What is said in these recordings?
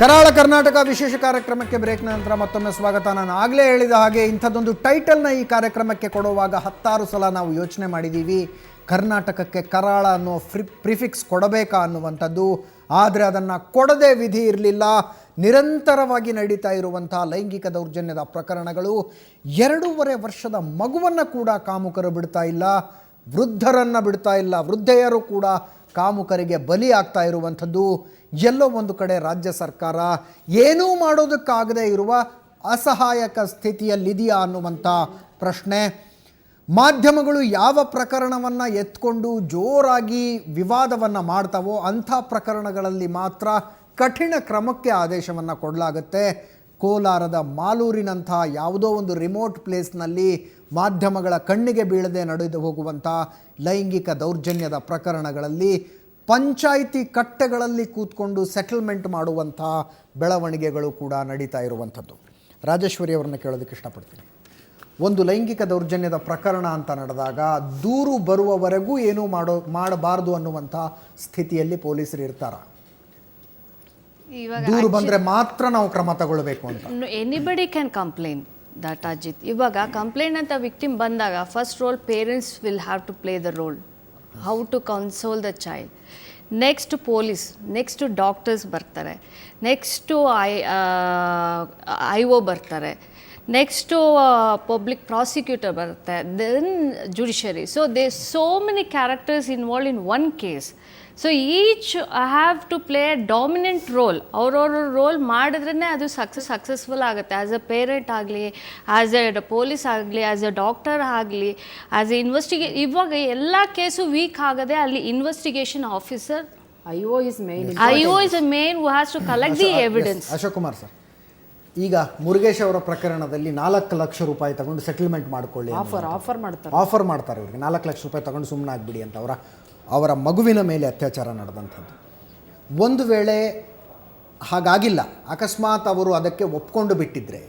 ಕರಾಳ ಕರ್ನಾಟಕ ವಿಶೇಷ ಕಾರ್ಯಕ್ರಮಕ್ಕೆ ಬ್ರೇಕ್ ನಂತರ ಮತ್ತೊಮ್ಮೆ ಸ್ವಾಗತ. ನಾನು ಆಗಲೇ ಹೇಳಿದ ಹಾಗೆ ಇಂಥದ್ದೊಂದು ಟೈಟಲ್ನ ಈ ಕಾರ್ಯಕ್ರಮಕ್ಕೆ ಕೊಡುವಾಗ 10 ಸಲ ನಾವು ಯೋಚನೆ ಮಾಡಿದ್ದೀವಿ, ಕರ್ನಾಟಕಕ್ಕೆ ಕರಾಳ ಅನ್ನೋ ಪ್ರಿಫಿಕ್ಸ್ ಕೊಡಬೇಕಾ ಅನ್ನುವಂಥದ್ದು. ಆದರೆ ಅದನ್ನು ಕೊಡದೆ ವಿಧಿ ಇರಲಿಲ್ಲ. ನಿರಂತರವಾಗಿ ನಡೀತಾ ಇರುವಂಥ ಲೈಂಗಿಕ ದೌರ್ಜನ್ಯದ ಪ್ರಕರಣಗಳು, 2.5 ವರ್ಷದ ಮಗುವನ್ನು ಕೂಡ ಕಾಮುಕರು ಬಿಡ್ತಾ ಇಲ್ಲ, ವೃದ್ಧರನ್ನು ಬಿಡ್ತಾ ಇಲ್ಲ, ವೃದ್ಧೆಯರು ಕೂಡ ಕಾಮುಕರಿಗೆ ಬಲಿ ಆಗ್ತಾ ಇರುವಂಥದ್ದು. ಎಲ್ಲೋ ಒಂದು ಕಡೆ ರಾಜ್ಯ ಸರ್ಕಾರ ಏನೂ ಮಾಡೋದಕ್ಕಾಗದೇ ಇರುವ ಅಸಹಾಯಕ ಸ್ಥಿತಿಯಲ್ಲಿದೆಯಾ ಅನ್ನುವಂಥ ಪ್ರಶ್ನೆ. ಮಾಧ್ಯಮಗಳು ಯಾವ ಪ್ರಕರಣವನ್ನು ಎತ್ಕೊಂಡು ಜೋರಾಗಿ ವಿವಾದವನ್ನು ಮಾಡ್ತಾವೋ ಅಂಥ ಪ್ರಕರಣಗಳಲ್ಲಿ ಮಾತ್ರ ಕಠಿಣ ಕ್ರಮಕ್ಕೆ ಆದೇಶವನ್ನು ಕೊಡಲಾಗುತ್ತೆ. ಕೋಲಾರದ ಮಾಲೂರಿನಂಥ ಯಾವುದೋ ಒಂದು ರಿಮೋಟ್ ಪ್ಲೇಸ್ನಲ್ಲಿ ಮಾಧ್ಯಮಗಳ ಕಣ್ಣಿಗೆ ಬೀಳದೆ ನಡೆದು ಹೋಗುವಂಥ ಲೈಂಗಿಕ ದೌರ್ಜನ್ಯದ ಪ್ರಕರಣಗಳಲ್ಲಿ ಪಂಚಾಯಿತಿ ಕಟ್ಟೆಗಳಲ್ಲಿ ಕೂತ್ಕೊಂಡು ಸೆಟಲ್ಮೆಂಟ್ ಮಾಡುವಂಥ ಬೆಳವಣಿಗೆಗಳು ಕೂಡ ನಡೀತಾ ಇರುವಂಥದ್ದು. ರಾಜೇಶ್ವರಿ ಅವರನ್ನ ಕೇಳೋದಕ್ಕೆ ಇಷ್ಟಪಡ್ತೀನಿ. ಒಂದು ಲೈಂಗಿಕ ದೌರ್ಜನ್ಯದ ಪ್ರಕರಣ ಅಂತ ನಡೆದಾಗ ದೂರು ಬರುವವರೆಗೂ ಏನೂ ಮಾಡಬಾರ್ದು ಅನ್ನುವಂಥ ಸ್ಥಿತಿಯಲ್ಲಿ ಪೊಲೀಸರು ಇರ್ತಾರ? ದೂರು ಬಂದರೆ ಮಾತ್ರ ನಾವು ಕ್ರಮ ತಗೊಳ್ಬೇಕು ಅಂತ? Anybody can complain that Ajit. ಇವಾಗ ಕಂಪ್ಲೇಂಟ್ ಅಂತ ವಿಕ್ಟಿಮ್ ಬಂದಾಗ first role parents will have to play the role, how to console the child. Next police, next doctors ಬರ್ತಾರೆ, ನೆಕ್ಸ್ಟು ಐ ಒ ಬರ್ತಾರೆ, ನೆಕ್ಸ್ಟು ಪಬ್ಲಿಕ್ ಪ್ರಾಸಿಕ್ಯೂಟರ್ ಬರುತ್ತೆ, then judiciary. So they so many characters involve in one case. So each have to play a dominant role. ಅವ್ರವ್ರ role ಮಾಡಿದ್ರೇ ಅದು successful ಆಗುತ್ತೆ. As a parent ಆಗಲಿ, as a police ಆಗಲಿ, as a doctor ಆಗಲಿ, as a ಇವಾಗ ಎಲ್ಲ case weak ಆಗದೆ ಅಲ್ಲಿ investigation officer IO is main who has to collect the evidence. Ashok Kumar sir, ಈಗ ಮುರುಗೇಶ್ ಅವರ ಪ್ರಕರಣದಲ್ಲಿ 4 ಲಕ್ಷ ರೂಪಾಯಿ ತಗೊಂಡು ಸೆಟಲ್ಮೆಂಟ್ ಮಾಡ್ಕೊಳ್ಳಿ ಆಫರ್ ಮಾಡ್ತಾರೆ ಇವ್ರಿಗೆ. 4 ಲಕ್ಷ ರೂಪಾಯಿ ತಗೊಂಡು ಸುಮ್ಮನೆ ಆಗ್ಬಿಡಿ ಅಂತ. ಅವರ ಮಗುವಿನ ಮೇಲೆ ಅತ್ಯಾಚಾರ ನಡೆದಂಥದ್ದು. ಒಂದು ವೇಳೆ ಹಾಗಾಗಿಲ್ಲ, ಅಕಸ್ಮಾತ್ ಅವರು ಅದಕ್ಕೆ ಒಪ್ಕೊಂಡು ಬಿಟ್ಟಿದ್ರೆ,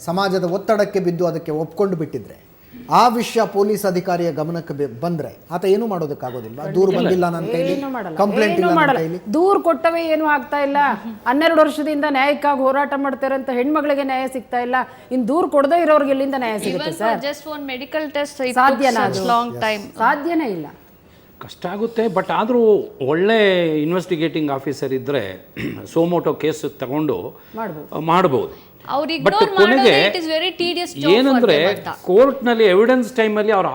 ಸಮಾಜದ ಒತ್ತಡಕ್ಕೆ ಬಿದ್ದು ಅದಕ್ಕೆ ಒಪ್ಕೊಂಡು ಬಿಟ್ಟಿದ್ರೆ, ಆ ವಿಷಯ ಪೊಲೀಸ್ ಅಧಿಕಾರಿಯ ಗಮನಕ್ಕೆ ಬಂದರೆ ಆತ ಏನೂ ಮಾಡೋದಕ್ಕಾಗೋದಿಲ್ಲ. ದೂರು ಬಂದಿಲ್ಲ ನನ್ನ ಕೈಲಿ, ಕಂಪ್ಲೇಂಟ್ ಇಲ್ಲ ನನ್ನ ಕೈಲಿ, ದೂರು ಕೊಟ್ಟವೇ ಏನೂ ಆಗ್ತಾ ಇಲ್ಲ. 12 ವರ್ಷದಿಂದ ನ್ಯಾಯಕ್ಕಾಗಿ ಹೋರಾಟ ಮಾಡ್ತಾರೆ ಅಂತ ಹೆಣ್ಮಗಳಿಗೆ ನ್ಯಾಯ ಸಿಗ್ತಾ ಇಲ್ಲ. ಇನ್ನು ದೂರು ಕೊಡದೇ ಇರೋರಿಗೆ ಎಲ್ಲಿಂದ ನ್ಯಾಯ ಸಿಗುತ್ತೆ sir? Just one medical test ಸಾಧ್ಯನೇ ಇಲ್ಲ. ಕಷ್ಟ ಆಗುತ್ತೆ. ಬಟ್ ಆದರೂ ಒಳ್ಳೆ ಇನ್ವೆಸ್ಟಿಗೇಟಿಂಗ್ ಆಫೀಸರ್ ಇದ್ದರೆ ಸೋಮೋಟೋ ಕೇಸ್ ತಗೊಂಡು ಮಾಡ್ಬೋದು. ಬಟ್ ಕೊನೆಗೆ ಏನಂದ್ರೆ ಕೋರ್ಟ್ನಲ್ಲಿ ಎವಿಡೆನ್ಸ್ ಟೈಮಲ್ಲಿ ಅವ್ರು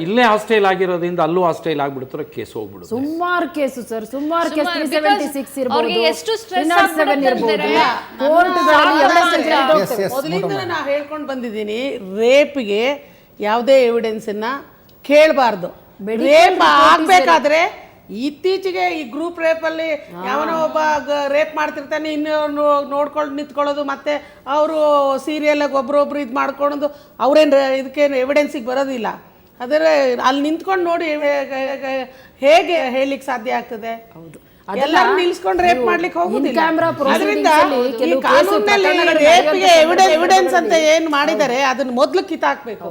ಇಲ್ಲೇ ಹಾಸ್ಟೈಲ್ ಆಗಿರೋದ್ರಿಂದ ಅಲ್ಲೂ ಹಾಸ್ಟೈಲ್ ಆಗ್ಬಿಡ್ತಾರೆ, ಕೇಸ್ ಹೋಗ್ಬಿಡುತ್ತೆ. ಸುಮಾರು ಕೇಸು ಸರ್, ಸುಮಾರು ಕೇಸ್ 376 ಇರಬಹುದು, ಎಷ್ಟು ಸ್ಟ್ರೆಸ್ ಮೊದಲಿಂದ ನಾನು ಹೇಳ್ಕೊಂಡು ಬಂದಿದ್ದೀನಿ, ರೇಪ್ಗೆ ಯಾವುದೇ ಎವಿಡೆನ್ಸನ್ನ ಕೇಳಬಾರ್ದು. ರೇಪ್ ಆಗ್ಬೇಕಾದ್ರೆ ಇತ್ತೀಚೆಗೆ ಈ ಗ್ರೂಪ್ ರೇಪಲ್ಲಿ ಯಾವನೋ ಒಬ್ಬ ರೇಪ್ ಮಾಡ್ತಿರ್ತಾನೆ, ಇನ್ನು ನೋಡ್ಕೊಂಡು ನಿಂತ್ಕೊಳ್ಳೋದು, ಮತ್ತೆ ಅವರು ಸೀರಿಯಲ್ಲಾಗಿ ಒಬ್ರೊಬ್ರು ಇದು ಮಾಡ್ಕೊಳ್ಳೋದು, ಅವ್ರೇನು ಇದಕ್ಕೇನು ಎವಿಡೆನ್ಸಿಗೆ ಬರೋದಿಲ್ಲ. ಆದರೆ ಅಲ್ಲಿ ನಿಂತ್ಕೊಂಡು ನೋಡಿ ಹೇಗೆ ಹೇಳಲಿಕ್ಕೆ ಸಾಧ್ಯ ಆಗ್ತದೆ? ಹೌದು, ಎಲ್ಲರೂ ನಿಲ್ಸ್ಕೊಂಡು ರೇಪ್ ಮಾಡ್ಲಿಕ್ಕೆ ಹೋಗುದಿಲ್ಲ. ಅದರಿಂದ ಈ ಕಾನೂನಿನಲ್ಲಿ ರೇಪ್ಗೆ ಎವಿಡೆನ್ಸ್ ಅಂತ ಏನು ಮಾಡಿದ್ದಾರೆ ಅದನ್ನ ಮೊದಲು ಕಿತ್ತಾಕ್ಬೇಕು.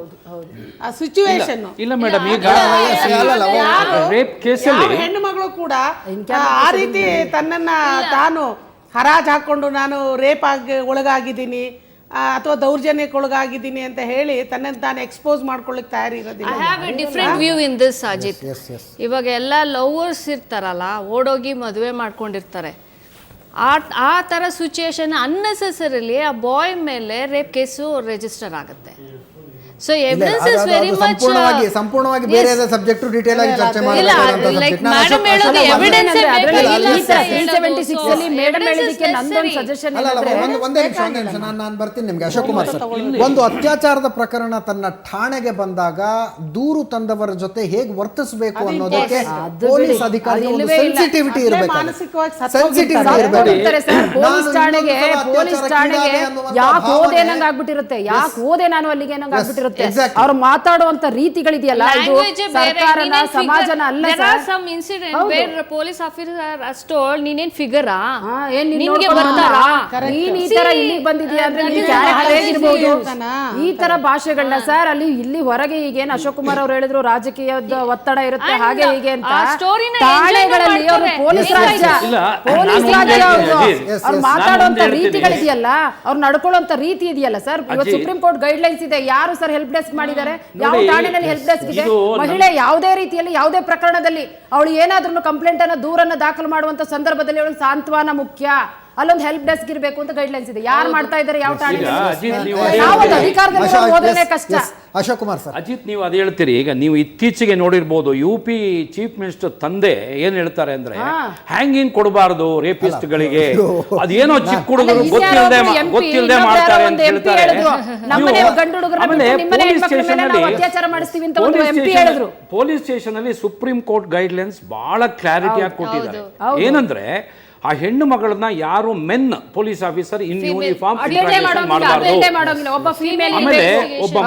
ಆ ಸಿಚುವೇಶನ್ ಇಲ್ಲ ಮೇಡಮ್, ಈಗ ರೇಪ್ ಕೇಸಲ್ಲಿ ಹೆಣ್ಣು ಮಗಳು ಕೂಡ ಆ ರೀತಿ ತನ್ನನ್ನ ತಾನು ಹರಾಜ್ ಹಾಕೊಂಡು ನಾನು ರೇಪ್ ಒಳಗಾಗಿದ್ದೀನಿ ಅಥವಾ ದೌರ್ಜನ್ಯಕ್ಕೆ ಒಳಗಾಗಿದ್ದೀನಿ ಅಂತ ಹೇಳಿ ತನ್ನನ್ನು ತಾನು ಎಕ್ಸ್ಪೋಸ್ ಮಾಡ್ಕೊಳ್ಳಿಕ್ಕೆ ತಯಾರಿ ಇರೋದಿಲ್ಲ. I have a different view in this Ajit. ಇವಾಗ ಎಲ್ಲ ಲವರ್ಸ್ ಇರ್ತಾರಲ್ಲ, ಓಡೋಗಿ ಮದುವೆ ಮಾಡ್ಕೊಂಡಿರ್ತಾರೆ, ಆ ಥರ ಸಿಚುಯೇಷನ್ ಅನ್ನೆಸೆಸರಿಲಿ ಆ ಬಾಯ್ ಮೇಲೆ ರೇಪ್ ಕೇಸು ರಿಜಿಸ್ಟರ್ ಆಗುತ್ತೆ. So evidence is very much ಸಂಪೂರ್ಣವಾಗಿ ಬೇರೆ ಸಬ್ಜೆಕ್ಟ್ ಡೀಟೇಲ್ ಆಗಿ ಚರ್ಚೆ ಮಾಡಬೇಕು. ಲೈಕ್ ಮೇಡಂ ಹೇಳೋದು ಎವಿಡೆನ್ಸ್ ಒಂದೇ ನಿಮಿಷ ನಾನು ಬರ್ತೀನಿ ನಿಮ್ಗೆ. ಅಶೋಕ್ ಕುಮಾರ್ ಸರ್, ಒಂದು ಅತ್ಯಾಚಾರದ ಪ್ರಕರಣ ತನ್ನ ಠಾಣೆಗೆ ಬಂದಾಗ ದೂರು ತಂದವರ ಜೊತೆ ಹೇಗೆ ವರ್ತಿಸಬೇಕು ಅನ್ನೋದಕ್ಕೆ ಪೊಲೀಸ್ ಅಧಿಕಾರಿ ಒಂದು ಸೆನ್ಸಿಟಿವಿಟಿ ಇರಬೇಕು. ಪೊಲೀಸ್ ಠಾಣೆಗೆ ಯಾಕೆ ಹೋದೆ ನಂಗೆ ಆಗ್ಬಿಟ್ಟಿರುತ್ತೆ, ಯಾಕೆ ಹೋದೆ ನಾನು ಅಲ್ಲಿಗೆ ನಂಗೆ ಆಗ್ಬಿಟ್ಟಿರುತ್ತೆ. ಇರುತ್ತೆ. Exactly. ಅವ್ರು ಮಾತಾಡುವಂತ ರೀತಿಗಳಿದೆಯಲ್ಲ ಇದು Language ಬೇರೆ, ಸರ್ಕಾರನ ನೀನೇನ್ ಸಮಾಜನ figure- ಅಲ್ಲ There are sir. some incident where police officer has told, ನೀನೇನ್ ಫಿಗರಾ ಏನ್ ನೀನ್ ನಿನ್ಗೆ ನೋಡ್ಕೊಂಡು ಬರ್ತಾರಾ ನೀನ್ ಈ ತರ ಇಲ್ಲಿಗೆ ಬಂದಿದ್ಯಾ ಅಂದ್ರೆ ನಿನ್ ಕ್ಯಾರೆಕ್ಟರ್ ಹೇಗಿರ್ಬೋದು ಈ ತರ ಭಾಷೆಗಳನ್ನ ಸರ್ ಅಲ್ಲಿ ಇಲ್ಲಿ ಹೊರಗೆ ಈಗೇನ್ ಅಶೋಕ್ ಕುಮಾರ್ ಅವ್ರು ಹೇಳಿದ್ರು ರಾಜಕೀಯದ ಒತ್ತಡ ಇರುತ್ತೆ And ಹಾಗೆ ಹೀಗೆ ಅಂತ ಆ storyನ ಠಾಣೆಗಳಲ್ಲಿ enjoy ಅವರು ಮಾಡ್ತಾರೆ. ಪೊಲೀಸ್ ರಾಜ್ಯ ಇಲ್ಲ, ಪೊಲೀಸ್ ನಾನು ರಾಜ್ಯ ಒಂದು ಅವ್ರು ಹೇಳ್ತೀನಿ, ಅವ್ರು yes, ಮಾತಾಡುವಂತ ನಾನು ಒಂದು ರೀತಿಗಳಿದೆಯಲ್ಲ ಅವ್ರು ನಡ್ಕೊಳ್ಳುವಂತ ರೀತಿ ಇದೆಯಲ್ಲ ಸರ್ ಇವತ್ತು ಅಜ್ಜಿ, ಸುಪ್ರೀಂ ಕೋರ್ಟ್ ಗೈಡ್ ಲೈನ್ಸ್ ಇದೆ ಯಾರು ಸರ್ ಹೆಲ್ಪ್ ಡೆಸ್ಕ್ ಮಾಡಿದ್ದಾರೆ ಯಾವ ನೋಡಿ, ಠಾಣೆನಲ್ಲಿ ಹೆಲ್ಪ್ ಡೆಸ್ಕ್ ಇದೆ ಇದು ಮಹಿಳೆ ಯಾವುದೇ ರೀತಿಯಲ್ಲಿ ಯಾವುದೇ ಪ್ರಕರಣದಲ್ಲಿ ಅವಳು ಏನಾದ್ರೂ ಕಂಪ್ಲೇಂಟ್ ಅನ್ನ ದೂರನ್ನ ದಾಖಲು ಮಾಡುವಂತ ಸಂದರ್ಭದಲ್ಲಿ ಅವಳಿಗೆ ಸಾಂತ್ವನ ಮುಖ್ಯ ಅಲ್ಲೊಂದು ಹೆಲ್ಪ್ ಡೆಸ್ಕ್ ಇರಬೇಕು ಅಂತ ಗೈಡ್ ಲೈನ್ಸ್ ಇದೆ ಯಾರು ಮಾಡ್ತಾ ಇದ್ದಾರೆ ಯಾವ ಠಾಣೆಯಲ್ಲಿ ಅಜಿತ್, ನೀವು ನಾವು ಒಂದು ಅಧಿಕಾರದಲ್ಲಿ ಹೋದ್ರೆ ಕಷ್ಟ ಅಶೋಕ್ ಕುಮಾರ್ ಸರ್, ಅಜಿತ್, ನೀವು ಅದು ಹೇಳ್ತೀರಿ. ಈಗ ನೀವು ಇತ್ತೀಚೆಗೆ ನೋಡಿರ್ಬೋದು UP ಚೀಫ್ ಮಿನಿಸ್ಟರ್ ತಂದೆ ಏನ್ ಹೇಳ್ತಾರೆ ಅಂದ್ರೆ ಹ್ಯಾಂಗಿಂಗ್ ಕೊಡಬಾರ್ದು ರೇಪಿಸ್ಟ್ಗಳಿಗೆ, ಅದೇನೋ ಚಿಕ್ಕ ಹುಡುಗರು ಗೊತ್ತಿಲ್ಲದೆ ಮಾಡ್ತಾರೆ ಅಂತ ಹೇಳ್ತಾರೆ. ಅತ್ಯಾಚಾರ ಮಾಡಿಸ್ತೀವಿ ಅಂತ ಒಂದು MP ಹೇಳಿದ್ರು. ಪೊಲೀಸ್ ಸ್ಟೇಷನ್ ಅಲ್ಲಿ ಸುಪ್ರೀಂ ಕೋರ್ಟ್ ಗೈಡ್ ಲೈನ್ಸ್ ಬಹಳ ಕ್ಲಾರಿಟಿಯಾಗಿ ಕೊಟ್ಟಿದ್ದಾರೆ. ಏನಂದ್ರೆ ಆ ಹೆಣ್ಣು ಮಗಳನ್ನ ಯಾರು men police officer in uniform ಮಾಡಬಾರ್ದು. ಆಮೇಲೆ ಒಬ್ಬ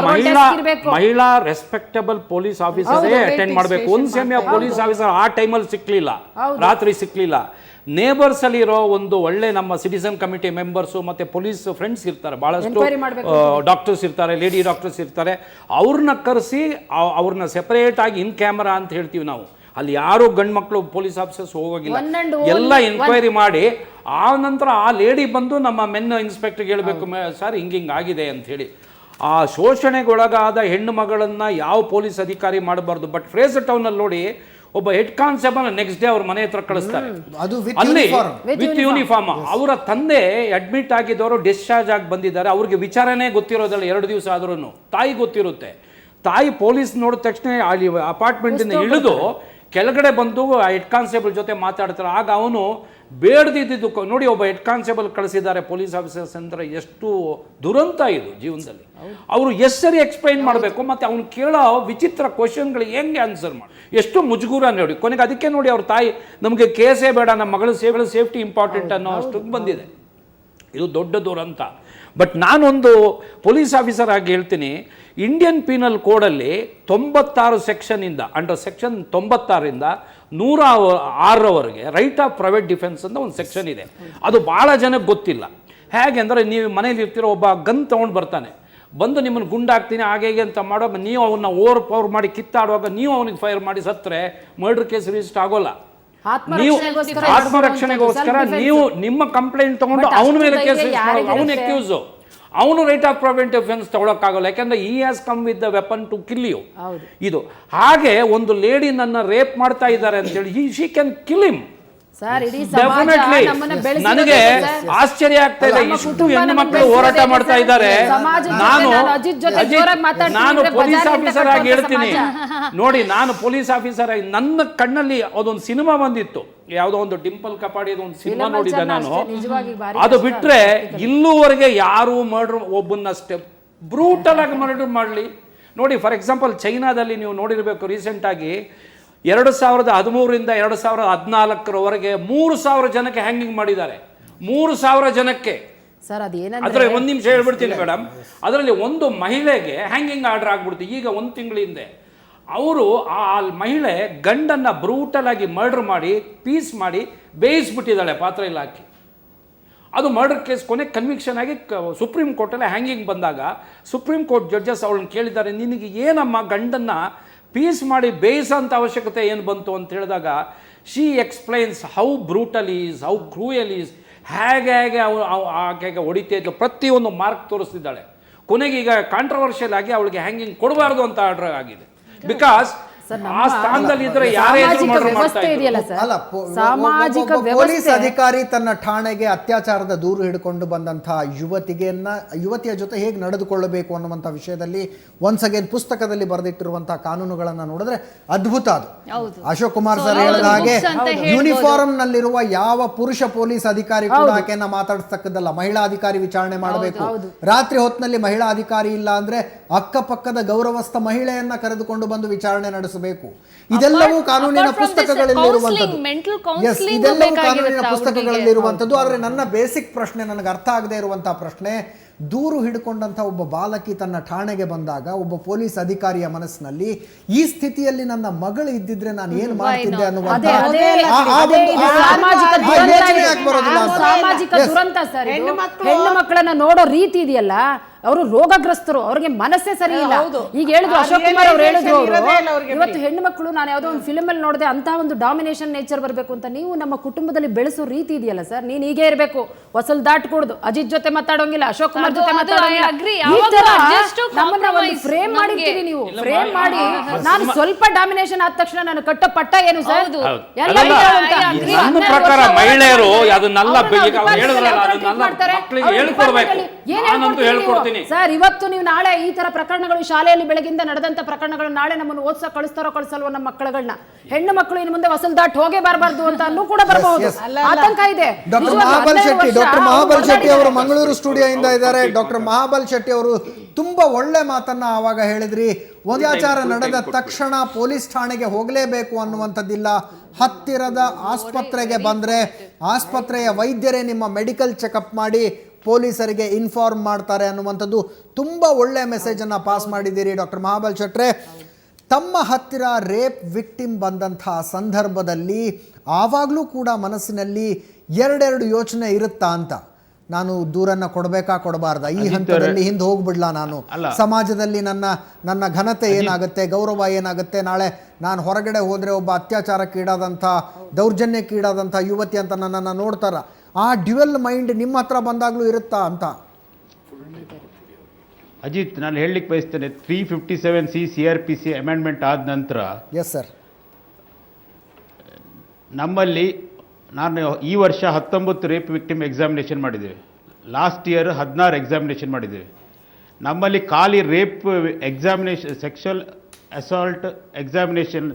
ಮಹಿಳಾ ರೆಸ್ಪೆಕ್ಟಬಲ್ ಪೊಲೀಸ್ ಆಫೀಸರೇ ಅಟೆಂಡ್ ಮಾಡಬೇಕು. ಒಂದು ಸಮಯ ಪೊಲೀಸ್ ಆಫೀಸರ್ ಆ ಟೈಮಲ್ಲಿ ಸಿಕ್ಲಿಲ್ಲ, ರಾತ್ರಿ ಸಿಕ್ಲಿಲ್ಲ, ನೇಬರ್ಸ್ ಅಲ್ಲಿ ಇರೋ ಒಂದು ಒಳ್ಳೆ ನಮ್ಮ ಸಿಟಿಸನ್ ಕಮಿಟಿ ಮೆಂಬರ್ಸ್ ಮತ್ತೆ ಪೊಲೀಸ್ ಫ್ರೆಂಡ್ಸ್ ಇರ್ತಾರೆ, ಬಹಳಷ್ಟು ಡಾಕ್ಟರ್ಸ್ ಇರ್ತಾರೆ, ಲೇಡಿ ಡಾಕ್ಟರ್ಸ್ ಇರ್ತಾರೆ, ಅವ್ರನ್ನ ಕರೆಸಿ ಅವ್ರನ್ನ ಸೆಪರೇಟ್ ಆಗಿ ಇನ್ ಕ್ಯಾಮರಾ ಅಂತ ಹೇಳ್ತೀವಿ ನಾವು. ಅಲ್ಲಿ ಯಾರು ಗಂಡು ಮಕ್ಕಳು ಪೊಲೀಸ್ ಆಫೀಸರ್ಸ್ ಹೋಗೋಗಿಲ್ಲ, ಎಲ್ಲ ಎನ್ಕ್ವೈರಿ ಮಾಡಿ ಆ ನಂತರ ಆ ಲೇಡಿ ಬಂದು ನಮ್ಮ ಮೆನ್ ಇನ್ಸ್ಪೆಕ್ಟರ್ಗೆ ಹೇಳ್ಬೇಕು, ಸರ್ ಹಿಂಗಿಂಗ್ ಆಗಿದೆ ಅಂತ ಹೇಳಿ. ಆ ಶೋಷಣೆಗೊಳಗಾದ ಹೆಣ್ಣು ಮಗಳನ್ನ ಯಾವ ಪೊಲೀಸ್ ಅಧಿಕಾರಿ ಮಾಡಬಾರ್ದು. ಬಟ್ ಫ್ರೇಸರ್ ಟೌನ್ ಅಲ್ಲಿ ನೋಡಿ, ಒಬ್ಬ ಹೆಡ್ ಕಾನ್ಸ್ಟೇಬಲ್ ನೆಕ್ಸ್ಟ್ ಡೇ ಅವ್ರ ಮನೆ ಹತ್ರ ಕಳಿಸ್ತಾರೆ, ಅಲ್ಲಿ ವಿತ್ ಯೂನಿಫಾರ್ಮ್. ಅವರ ತಂದೆ ಅಡ್ಮಿಟ್ ಆಗಿದ್ದವರು ಡಿಸ್ಚಾರ್ಜ್ ಆಗಿ ಬಂದಿದ್ದಾರೆ, ಅವ್ರಿಗೆ ವಿಚಾರನೇ ಗೊತ್ತಿರೋದಲ್ಲ 2 ದಿವಸ ಆದ್ರೂ. ತಾಯಿ ಗೊತ್ತಿರುತ್ತೆ. ತಾಯಿ ಪೊಲೀಸ್ ನೋಡಿದ ತಕ್ಷಣ ಅಲ್ಲಿ ಅಪಾರ್ಟ್ಮೆಂಟ್ ಇಂದ ಇಳಿದು ಕೆಳಗಡೆ ಬಂದು ಹೆಡ್ ಕಾನ್ಸ್ಟೇಬಲ್ ಜೊತೆ ಮಾತಾಡ್ತಾರೆ. ಆಗ ಅವನು ಬೇಡದಿದ್ದು ನೋಡಿ, ಒಬ್ಬ ಹೆಡ್ ಕಾನ್ಸ್ಟೇಬಲ್ ಕಳಿಸಿದ್ದಾರೆ ಪೊಲೀಸ್ ಆಫೀಸರ್ಸ್ ಅಂದ್ರೆ ಎಷ್ಟು ದುರಂತ ಇದು ಜೀವನದಲ್ಲಿ. ಅವರು ಎಷ್ಟು ಸರಿ ಎಕ್ಸ್ಪ್ಲೈನ್ ಮಾಡಬೇಕು, ಮತ್ತೆ ಅವ್ನು ಕೇಳೋ ವಿಚಿತ್ರ ಕ್ವಶನ್ಗಳಿಗೆ ಹೆಂಗೆ ಆನ್ಸರ್ ಮಾಡಿ, ಎಷ್ಟು ಮುಜುಗೂರ ನೋಡಿ. ಕೊನೆಗೆ ಅದಕ್ಕೆ ನೋಡಿ ಅವ್ರ ತಾಯಿ ನಮಗೆ ಕೇಸೇ ಬೇಡ, ನಮ್ಮ ಮಗಳ ಸೇಫ್ಟಿ ಇಂಪಾರ್ಟೆಂಟ್ ಅನ್ನೋ ಅಷ್ಟು ಬಂದಿದೆ. ಇದು ದೊಡ್ಡ ದುರಂತ. ಬಟ್ ನಾನೊಂದು ಪೊಲೀಸ್ ಆಫೀಸರ್ ಆಗಿ ಹೇಳ್ತೀನಿ, ಇಂಡಿಯನ್ ಪೀನಲ್ ಕೋಡಲ್ಲಿ 96 ಸೆಕ್ಷನಿಂದ ಅಂಡರ್ ಸೆಕ್ಷನ್ 96ರಿಂದ 106ರವರೆಗೆ ರೈಟ್ ಆಫ್ ಪ್ರೈವೇಟ್ ಡಿಫೆನ್ಸ್ ಅಂತ ಒಂದು ಸೆಕ್ಷನ್ ಇದೆ. ಅದು ಭಾಳ ಜನಕ್ಕೆ ಗೊತ್ತಿಲ್ಲ. ಹೇಗೆ ಅಂದರೆ, ನೀವು ಮನೇಲಿ ಇರ್ತಿರೋ ಒಬ್ಬ ಗನ್ ತೊಗೊಂಡು ಬರ್ತಾನೆ, ಬಂದು ನಿಮ್ಮನ್ನು ಗುಂಡಾಕ್ತೀನಿ ಹಾಗೆ ಹೀಗೆ ಅಂತ ಮಾಡುವಾಗ ನೀವು ಅವನ್ನ ಓವರ್ ಪವರ್ ಮಾಡಿ ಕಿತ್ತಾಡುವಾಗ ನೀವು ಅವನಿಗೆ ಫೈರ್ ಮಾಡಿ ಸತ್ತರೆ ಮರ್ಡರ್ ಕೇಸ್ ರಿಜಿಸ್ಟರ್ ಆಗೋಲ್ಲ. ನೀವು ಆತ್ಮರಕ್ಷಣೆಗೋಸ್ಕರ ನೀವು ನಿಮ್ಮ ಕಂಪ್ಲೇಂಟ್ ತಗೊಂಡು ಅವನ ಮೇಲೆ ಕೇಸ್ ಅವನು ಅಕ್ಯೂಸ್, ಅವನು ರೈಟ್ ಆಫ್ ಪ್ರೈವೇಟ್ ಡಿಫೆನ್ಸ್ ತಗೊಳಕ್ಕಾಗಲ್ಲ, ಯಾಕಂದ್ರೆ ಈ has come with the weapon to kill you. ಇದು ಹಾಗೆ ಒಂದು ಲೇಡಿ ನನ್ನ ರೇಪ್ ಮಾಡ್ತಾ ಇದ್ದಾರೆ ಅಂತ ಹೇಳಿ ಶಿ ಕ್ಯಾನ್ ಕಿಲ್ ಹಿಮ್. ನನಗೆ ಆಶ್ಚರ್ಯ ಆಗ್ತಾ ಇದೆ, ಇಷ್ಟು ಹೆಣ್ಣು ಮಕ್ಕಳು ಹೋರಾಟ ಮಾಡ್ತಾ ಇದ್ದಾರೆ. ನಾನು ಪೊಲೀಸ್ ಆಫೀಸರ್ ಆಗಿ ಹೇಳ್ತೀನಿ ನೋಡಿ, ನಾನು ಪೊಲೀಸ್ ಆಫೀಸರ್ ಆಗಿ ನನ್ನ ಕಣ್ಣಲ್ಲಿ ಅದೊಂದು ಸಿನಿಮಾ ಬಂದಿತ್ತು, ಯಾವುದೋ ಒಂದು ಡಿಂಪಲ್ ಕಪಾಡಿ ಒಂದು ಸಿನಿಮಾ ನೋಡಿದ್ದೆ ನಾನು. ಅದು ಬಿಟ್ರೆ ಇಲ್ಲೂವರೆಗೆ ಯಾರು ಮರ್ಡರ್ ಒಬ್ಬನ್ನಷ್ಟೇ ಬ್ರೂಟಲ್ ಆಗಿ ಮರ್ಡರ್ ಮಾಡಲಿ ನೋಡಿ. ಫಾರ್ ಎಕ್ಸಾಂಪಲ್ ಚೈನಾದಲ್ಲಿ ನೀವು ನೋಡಿರ್ಬೇಕು, ರೀಸೆಂಟ್ ಆಗಿ 2013ರಿಂದ 2014ರವರೆಗೆ 3000 ಜನಕ್ಕೆ ಹ್ಯಾಂಗಿಂಗ್ ಮಾಡಿದ್ದಾರೆ. 3000 ಜನಕ್ಕೆ ಸರ್. ಅದ್ರ ಒಂದು ನಿಮಿಷ ಹೇಳ್ಬಿಡ್ತೀನಿ ಮೇಡಮ್, ಅದರಲ್ಲಿ ಒಂದು ಮಹಿಳೆಗೆ ಹ್ಯಾಂಗಿಂಗ್ ಆರ್ಡರ್ ಆಗ್ಬಿಡ್ತು ಈಗ 1 ತಿಂಗಳ ಹಿಂದೆ. ಅವರು ಆ ಮಹಿಳೆ ಗಂಡನ್ನ ಬ್ರೂಟಲ್ ಆಗಿ ಮರ್ಡರ್ ಮಾಡಿ ಪೀಸ್ ಮಾಡಿ ಬೇಯಿಸ್ಬಿಟ್ಟಿದ್ದಾಳೆ ಪಾತ್ರೆಯಲ್ಲಿ ಹಾಕಿ. ಅದು ಮರ್ಡರ್ ಕೇಸ್ ಕೊನೆ ಕನ್ವಿಕ್ಷನ್ ಆಗಿ ಸುಪ್ರೀಂ ಕೋರ್ಟಲ್ಲಿ ಹ್ಯಾಂಗಿಂಗ್ ಬಂದಾಗ ಸುಪ್ರೀಂ ಕೋರ್ಟ್ ಜಡ್ಜಸ್ ಅವಳನ್ನು ಕೇಳಿದ್ದಾರೆ, ನಿನಗೆ ಏನಮ್ಮ ಗಂಡನ್ನ ಪೀಸ್ ಮಾಡಿ ಬೇಯಿಸೋಂಥ ಅವಶ್ಯಕತೆ ಏನು ಬಂತು ಅಂತ ಹೇಳಿದಾಗ she explains how brutal is, how cruel is, ಹೇಗೆ ಆಕೆಗೆ ಹೊಡಿತಾ ಇದ್ದು ಪ್ರತಿಯೊಂದು ಮಾರ್ಕ್ ತೋರಿಸ್ತಿದ್ದಾಳೆ. ಕೊನೆಗೆ ಈಗ ಕಾಂಟ್ರವರ್ಷಿಯಲ್ ಆಗಿ ಅವಳಿಗೆ ಹ್ಯಾಂಗಿಂಗ್ ಕೊಡಬಾರ್ದು ಅಂತ ಆರ್ಡರ್ ಆಗಿದೆ. ಬಿಕಾಸ್ ಆ ಸ್ಥಾನದಲ್ಲಿ ಇದ್ರೆ ಯಾರೇ ಪೊಲೀಸ್ ಅಧಿಕಾರಿ ತನ್ನ ಠಾಣೆಗೆ ಅತ್ಯಾಚಾರದ ದೂರು ಹಿಡ್ಕೊಂಡು ಬಂದಂತಹ ಯುವತಿಯ ಜೊತೆ ಹೇಗೆ ನಡೆದುಕೊಳ್ಳಬೇಕು ಅನ್ನುವಂಥ ವಿಷಯದಲ್ಲಿ ಒನ್ಸ್ ಅಗೇನ್ ಪುಸ್ತಕದಲ್ಲಿ ಬರೆದಿಟ್ಟಿರುವಂತಹ ಕಾನೂನುಗಳನ್ನ ನೋಡಿದ್ರೆ ಅದ್ಭುತ. ಅದು ಅಶೋಕ್ ಕುಮಾರ್ ಸರ್ ಹೇಳಿದ ಹಾಗೆ ಯೂನಿಫಾರ್ಮ್ ನಲ್ಲಿರುವ ಯಾವ ಪುರುಷ ಪೊಲೀಸ್ ಅಧಿಕಾರಿ ಕೂಡ ಆಕೆಯನ್ನ ಮಾತಾಡಿಸ್ತಕ್ಕದ್ದಲ್ಲ. ಮಹಿಳಾ ಅಧಿಕಾರಿ ವಿಚಾರಣೆ ಮಾಡಬೇಕು. ರಾತ್ರಿ ಹೊತ್ತಿನಲ್ಲಿ ಮಹಿಳಾ ಅಧಿಕಾರಿ ಇಲ್ಲ ಅಂದ್ರೆ ಅಕ್ಕಪಕ್ಕದ ಗೌರವಸ್ಥ ಮಹಿಳೆಯನ್ನ ಕರೆದುಕೊಂಡು ಬಂದು ವಿಚಾರಣೆ ನಡೆಸಬೇಕು. ಇದೆಲ್ಲವೂ ಕಾನೂನಿನ ಪುಸ್ತಕಗಳಲ್ಲಿರುವಂತದ್ದು. ಆದ್ರೆ ನನ್ನ ಬೇಸಿಕ್ ಪ್ರಶ್ನೆ, ನನಗೆ ಅರ್ಥ ಆಗದೆ ಇರುವಂತಹ ಪ್ರಶ್ನೆ, ದೂರು ಹಿಡ್ಕೊಂಡಂಥ ಒಬ್ಬ ಬಾಲಕಿ ತನ್ನ ಠಾಣೆಗೆ ಬಂದಾಗ ಒಬ್ಬ ಪೊಲೀಸ್ ಅಧಿಕಾರಿಯ ಮನಸ್ಸಿನಲ್ಲಿ ಈ ಸ್ಥಿತಿಯಲ್ಲಿ ನನ್ನ ಮಗಳು ಇದ್ದಿದ್ರೆ ನಾನು ಏನು ಮಾಡ್ತಿದ್ದೆ ಅನ್ನುವಂಥ ಸಾಮಾಜಿಕ ದುರಂತ ಸರ್. ಹೆಣ್ಣು ಮಕ್ಕಳನ್ನ ನೋಡೋ ರೀತಿ ಇದೆಯಲ್ಲ, ಅವರು ರೋಗಗ್ರಸ್ತರು, ಅವ್ರಿಗೆ ಮನಸ್ಸೇ ಸರಿ ಇಲ್ಲ. ಈಗ ಹೇಳಿದ್ರು ಅಶೋಕ್ ಕುಮಾರ್ ಅವ್ರು ಹೇಳಿದ್ರು, ಇವತ್ತು ಹೆಣ್ಣು ಮಕ್ಕಳು, ನಾನು ಯಾವುದೋ ಒಂದು ಫಿಲ್ಮ್ ಅಲ್ಲಿ ನೋಡಿದೆ, ಅಂತ ಒಂದು ಡಾಮಿನೇಷನ್ ನೇಚರ್ ಬರಬೇಕು ಅಂತ. ನೀವು ನಮ್ಮ ಕುಟುಂಬದಲ್ಲಿ ಬೆಳೆಸೋ ರೀತಿ ಇದೆಯಲ್ಲ ಸರ್, ನೀನ್ ಹೀಗೆ ಇರಬೇಕು, ಹೊಸಲ್ ದಾಟ್ಕೊಡ್ದು, ಅಜಿತ್ ಜೊತೆ ಮಾತಾಡೋಂಗಿಲ್ಲ, ಅಶೋಕ್ ಕುಮಾರ್ ಜೊತೆ ಮಾತಾಡೋಂಗಿಲ್ಲ, ಈ ತರ ನಮ್ಮನ್ನ ಒಂದು ಫ್ರೇಮ್ ಮಾಡಿರ್ತೀವಿ. ನೀವು ಫ್ರೇಮ್ ಮಾಡಿ ನಾನು ಸ್ವಲ್ಪ ಡಾಮಿನೇಷನ್ ಆದ ತಕ್ಷಣ ನಾನು ಕಟ್ಟೋ ಪಟ್ಟ ಏನು ಸರ್? ಎಲ್ಲ ನನ್ನ ಪ್ರಕಾರ ಮಹಿಳೆಯರು ಅದನ್ನೆಲ್ಲ ಮಕ್ಕಳಿಗೆ ಹೇಳ್ಕೊಡ್ಬೇಕು. ನಾನಂತೂ ಹೇಳ್ಕೊಡ್ತೀನಿ ಸರ್. ಇವತ್ತು ನೀವು ನಾಳೆ ಈ ತರ ಪ್ರಕರಣಗಳು ಶಾಲೆಯಲ್ಲಿ ಬೆಳಗಿಂದ ನಡೆದಂತ ಪ್ರಕರಣಗಳು ನಾಳೆ ನಮ್ಮನ್ನು ಓದ್ಸ ಕಳಿಸ್ತಾರೋ ಕಳಿಸಲ್ವೋ ನಮ್ಮ ಮಕ್ಕಳುಗಳನ್ನ, ಹೆಣ್ಣು ಮಕ್ಕಳು ಇನ್ನು ಮುಂದೆ ಹೊಸಲ್ ದಾಟ್ ಹೋಗೇ ಬರಬಾರ್ದು ಅಂತ ಅನ್ನೂ ಕೂಡ ಬರಬಹುದು, ಆತಂಕ ಇದೆ. ಡಾಕ್ಟರ್ ಮಹಾಬಲ್ ಶೆಟ್ಟಿ ಅವರು ಮಂಗಳೂರು ಸ್ಟುಡಿಯೋ ಇಂದ ಇದ್ದಾರೆ. ಡಾಕ್ಟರ್ ಮಹಾಬಲ್ ಶೆಟ್ಟಿ ಅವರು ತುಂಬಾ ಒಳ್ಳೆ ಮಾತನ್ನ ಆವಾಗ ಹೇಳಿದ್ರಿ. ಅತ್ಯಾಚಾರ ನಡೆದ ತಕ್ಷಣ ಪೊಲೀಸ್ ಠಾಣೆಗೆ ಹೋಗಲೇಬೇಕು ಅನ್ನುವಂಥದ್ದಿಲ್ಲ. ಹತ್ತಿರದ ಆಸ್ಪತ್ರೆಗೆ ಬಂದ್ರೆ ಆಸ್ಪತ್ರೆಯ ವೈದ್ಯರೇ ನಿಮ್ಮ ಮೆಡಿಕಲ್ ಚೆಕಪ್ ಮಾಡಿ ಪೊಲೀಸರಿಗೆ ಇನ್ಫಾರ್ಮ್ ಮಾಡ್ತಾರೆ ಅನ್ನುವಂಥದ್ದು ತುಂಬ ಒಳ್ಳೆ ಮೆಸೇಜನ್ನು ಪಾಸ್ ಮಾಡಿದ್ದೀರಿ ಡಾಕ್ಟರ್ ಮಹಾಬಲ್ ಶೆಟ್ರೆ. ತಮ್ಮ ಹತ್ತಿರ ರೇಪ್ ವಿಕ್ಟಿಮ್ ಬಂದಂತಹ ಸಂದರ್ಭದಲ್ಲಿ ಆವಾಗಲೂ ಕೂಡ ಮನಸ್ಸಿನಲ್ಲಿ ಎರಡೆರಡು ಯೋಚನೆ ಇರುತ್ತಾ ಅಂತ, ನಾನು ದೂರನ್ನು ಕೊಡಬೇಕಾ ಕೊಡಬಾರ್ದ, ಈ ಹಂತದಲ್ಲಿ ಹಿಂದೆ ಹೋಗ್ಬಿಡ್ಲಾ, ನಾನು ಸಮಾಜದಲ್ಲಿ ನನ್ನ ಘನತೆ ಏನಾಗುತ್ತೆ, ಗೌರವ ಏನಾಗುತ್ತೆ, ನಾಳೆ ನಾನು ಹೊರಗಡೆ ಹೋದರೆ ಒಬ್ಬ ಅತ್ಯಾಚಾರಕ್ಕೀಡಾದಂಥ ದೌರ್ಜನ್ಯಕ್ಕೀಡಾದಂಥ ಯುವತಿ ಅಂತ ನನ್ನನ್ನು ನೋಡ್ತಾರ, ಆ ಡ್ಯುಯಲ್ ಮೈಂಡ್ ನಿಮ್ಮ ಹತ್ರ ಬಂದಾಗಲೂ ಇರುತ್ತಾ ಅಂತ? ಅಜಿತ್, ನಾನು ಹೇಳಲಿಕ್ಕೆ ಬಯಸ್ತೇನೆ, 357C CRPC ಅಮೆಂಡ್ಮೆಂಟ್ ಆದ ನಂತರ ಎಸ್ ಸರ್, ನಮ್ಮಲ್ಲಿ ನಾನು ಈ ವರ್ಷ 19 ರೇಪ್ ವಿಕ್ಟಿಮ್ ಎಕ್ಸಾಮಿನೇಷನ್ ಮಾಡಿದ್ದೇವೆ. ಲಾಸ್ಟ್ ಇಯರ್ 16 ಎಕ್ಸಾಮಿನೇಷನ್ ಮಾಡಿದ್ದೇವೆ. ನಮ್ಮಲ್ಲಿ ಖಾಲಿ rape examination, sexual assault examination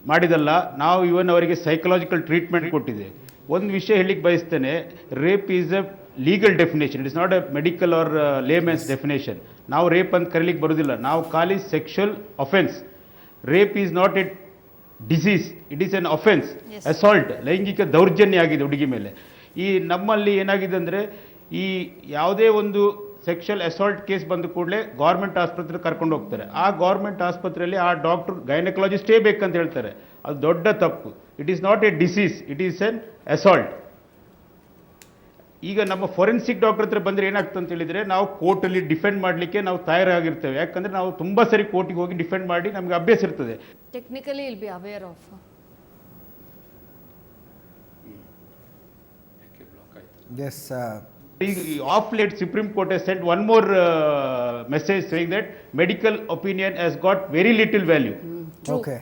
ಮಾಡಿದಲ್ಲ, ನಾವು ಇವನ್ ಅವರಿಗೆ ಸೈಕಲಾಜಿಕಲ್ ಟ್ರೀಟ್ಮೆಂಟ್ ಕೊಟ್ಟಿದ್ದೇವೆ. ಒಂದು ವಿಷಯ ಹೇಳಲಿಕ್ಕೆ ಬಯಸ್ತೇನೆ, rape is a legal definition, it is not a medical or laymen's definition. ನಾವು ರೇಪ್ ಅಂತ ಕರೀಲಿಕ್ಕೆ ಬರೋದಿಲ್ಲ, ನಾವು ಖಾಲಿ sexual offence. Rape is not a disease, it is an offence. Assault ಲೈಂಗಿಕ ದೌರ್ಜನ್ಯ ಆಗಿದೆ ಹುಡುಗಿ ಮೇಲೆ. ಈ ನಮ್ಮಲ್ಲಿ ಏನಾಗಿದೆ ಅಂದರೆ, ಈ ಯಾವುದೇ ಒಂದು ಸೆಕ್ಷುವಲ್ ಅಸಾಲ್ಟ್ ಕೇಸ್ ಬಂದ ಕೂಡಲೇ ಗೌರ್ಮೆಂಟ್ ಆಸ್ಪತ್ರೆಗೆ ಕರ್ಕೊಂಡು ಹೋಗ್ತಾರೆ. ಆ ಗೌರ್ಮೆಂಟ್ ಆಸ್ಪತ್ರೆಯಲ್ಲಿ ಆ ಡಾಕ್ಟರ್ ಗೈನಕಾಲಜಿಸ್ಟೇ ಬೇಕಂತ ಹೇಳ್ತಾರೆ. ಅದು ದೊಡ್ಡ ತಪ್ಪು. It is not a disease, it is N assault. ಈಗ ನಮ್ಮ ಫೊರೆನ್ಸಿಕ್ ಡಾಕ್ಟರ್ ಹತ್ರ ಬಂದರೆ ಏನಾಗ್ತದೆ ಅಂತ ಹೇಳಿದರೆ, ನಾವು ಕೋರ್ಟಲ್ಲಿ ಡಿಫೆಂಡ್ ಮಾಡಲಿಕ್ಕೆ ನಾವು ತಯಾರಾಗಿರ್ತೇವೆ. ಯಾಕಂದರೆ ನಾವು ತುಂಬ ಸರಿ ಕೋರ್ಟಿಗೆ ಹೋಗಿ ಡಿಫೆಂಡ್ ಮಾಡಿ ನಮಗೆ ಅಭ್ಯಾಸ ಇರ್ತದೆ. Technically you'll be aware of. Yes. Off late, Supreme Court has sent one more message saying that medical opinion has got very little value. Okay.